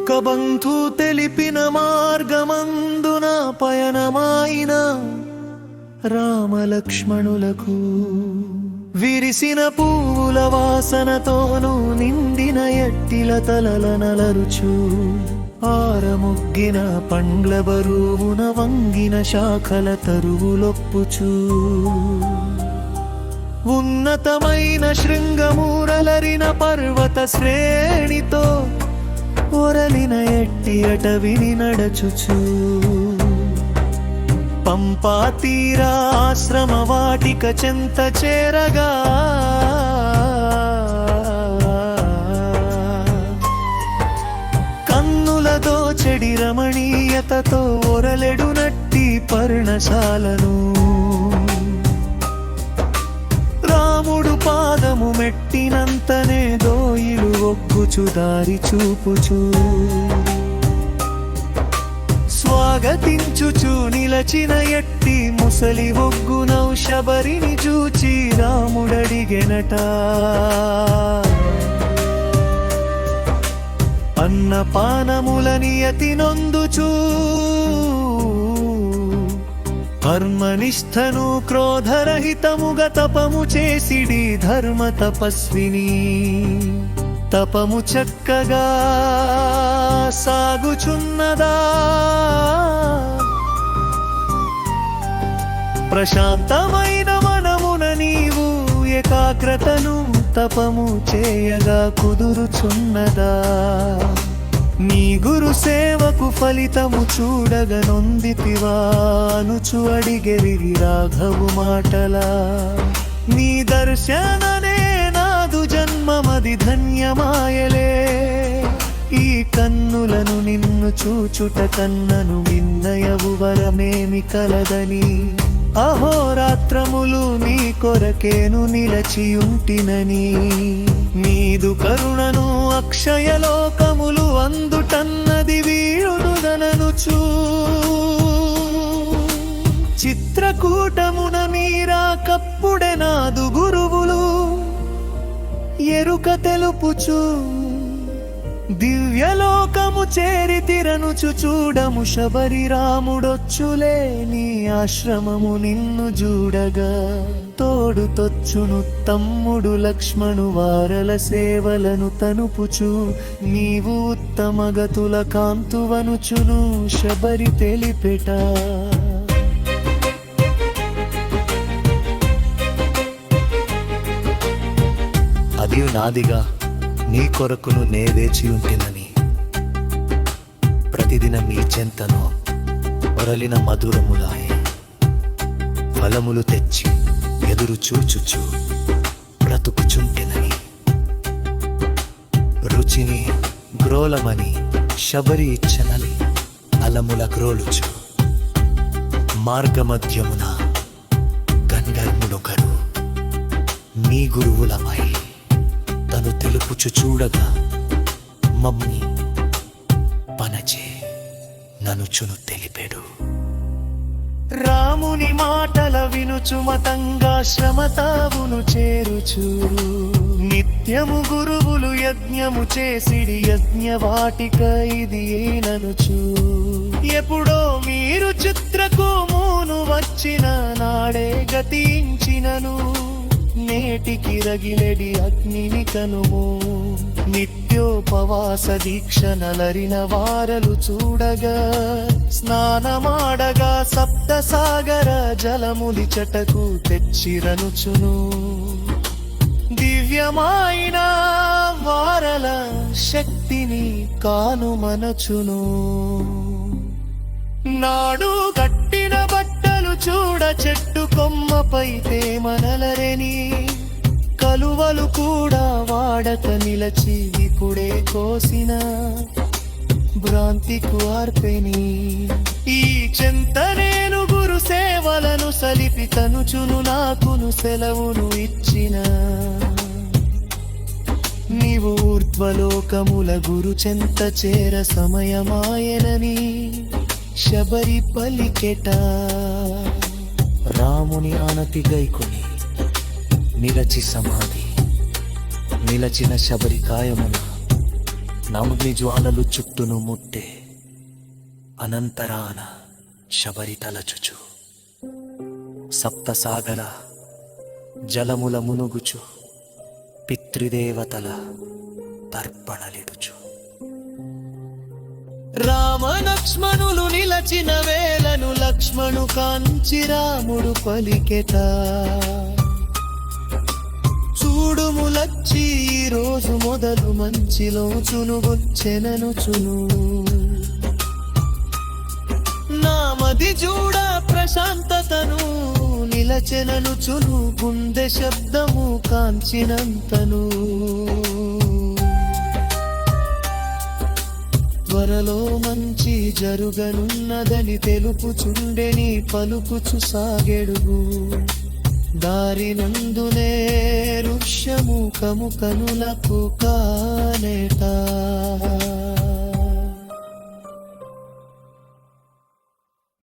కబంధు తెలిపిన మార్గమందున పయనమాయిన రామలక్ష్మణులకు విరిసిన పూల వాసనతోనూ నిండిన ఎట్టిల తలల నలరుచు ఆరముగ్గిన పండ్ల బరువున వంగిన శాఖల తరువులొప్పుచూ ఉన్నతమైన శృంగమూరలరిన పర్వత శ్రేణితో ఒరలిన ఎట్టి అటవిని నడచుచు పంపా తీరా ఆశ్రమ వాటిక చెంత చేరగా కన్నులతో చెడి రమణీయతతో ఒరలెడు నట్టి పర్ణశాలను రాముడు పాదము మెట్టినంతనే దోయిలు ఒగ్గుచు దారి చూపుచు స్వాగతించుచు నిలచిన ఎట్టి ముసలి ఒగ్గునౌ శబరిని చూచి రాముడడిగెనట అన్నపానముల నియతి నొందుచూ కర్మనిష్టను క్రోధరహితముగ తపము చేసిడి ధర్మ తపస్విని తపము చక్కగా సాగుచున్నదా ప్రశాంతమైన మనమున నీవు ఏకాగ్రతను తపము చేయగా కుదురుచున్నదా నీ గురు సేవకు ఫలితము చూడగ నొందితివా అనుచు అడిగెరిగి రాఘవు మాటలా నీ దర్శననే నాదు జన్మమది ధన్యమాయలే ఈ కన్నులను నిన్ను చూచుట కన్నను విన్నయవు వరమేమి కలదని అహోరాత్రములు నీ కొరకేను నిలచియుంటినని నీదు కరుణను అక్షయలోకములు అందుటన్నది వీరుడుదననుచూ చిత్రకూటమున మీరా కప్పుడె నాదు గురువులు ఎరుక తెలుపుచు దివ్యలోకము చేరితిరనుచు చూడము శబరి రాముడొచ్చులే నీ ఆశ్రమము నిన్ను చూడగా తోడు తొచ్చును తమ్ముడు లక్ష్మణు వారల సేవలను తనుపుచు నీవు ఉత్తమగతుల కాంతువనుచును శబరి తెలిపెట అది నాదిగా నీ కొరకును నే వేచియుంటినని ప్రతిదినం నీ చెంతను ఒరలిన మధురములాయే ఫలములు తెచ్చి ఎదురు చూచుచు బ్రతుకుచుంటినని రుచిని గ్రోలమని శబరి ఇచ్చనని అలముల గ్రోలుచు మార్గమధ్యమున గంధర్వుడొకరు నీ గురువులమై తను తెలుపుచు చూడగా మమ్ని పనచే ననుచును తెలిపెడు రాముని మాటల వినుచు మతంగా శ్రమతావును చేరుచు నిత్యము గురువులు యజ్ఞము చేసిడి యజ్ఞవాటిక ఇది ఏననుచు ఎప్పుడో మీరు చిత్రకూమును వచ్చిన నాడే గతించినను నేటికి రగిలెడి అగ్నిని కనుము నిత్యోపవాస దీక్ష నలరిన వారలు చూడగా స్నానమాడగా సప్త సాగర జలములి చటకు తెచ్చిరనుచును దివ్యమైన వారల శక్తిని కానుమనచును నాడు కట్టిన బట్టలు చూడ చెట్టు కొమ్మపై తేమనలరెని కలువలు కూడా వాడక నిలచి ఇప్పుడే కోసిన భ్రాంతికు ఆర్పెని ఈ చెంత నేను గురు సేవలను సలిపి తనుచును నాకును సెలవును ఇచ్చిన నీవు ఊర్ధ్వలోకముల గురు చెంత చేర సమయమాయనని శబరి పలికెట రాముని ఆనతి గైకొని నిలచి సమాధి నిలచిన శబరి కాయమున నమ్మి జ్వాలలు చుట్టును ముట్టే అనంతరాన శబరి తలచుచు సప్తసాగర జలముల మునుగుచు పితృదేవతల తర్పణలిడుచు రామ లక్ష్మణులు నిలచిన వేలను లక్ష్మణు కాంచి రాముడు పలికెట చూడుములచ్చి ఈ రోజు మొదలు మంచిలో చునుగొచ్చెనను చును నామది చూడ ప్రశాంతతను నిలచెనను చును గుండె శబ్దము కాంచినంతను త్వరలో మంచి జరుగనున్నదని తెలుపుచుండెని పలుకుచు సాగెడుగు దారినందునే వృక్షము కనులకు కానేట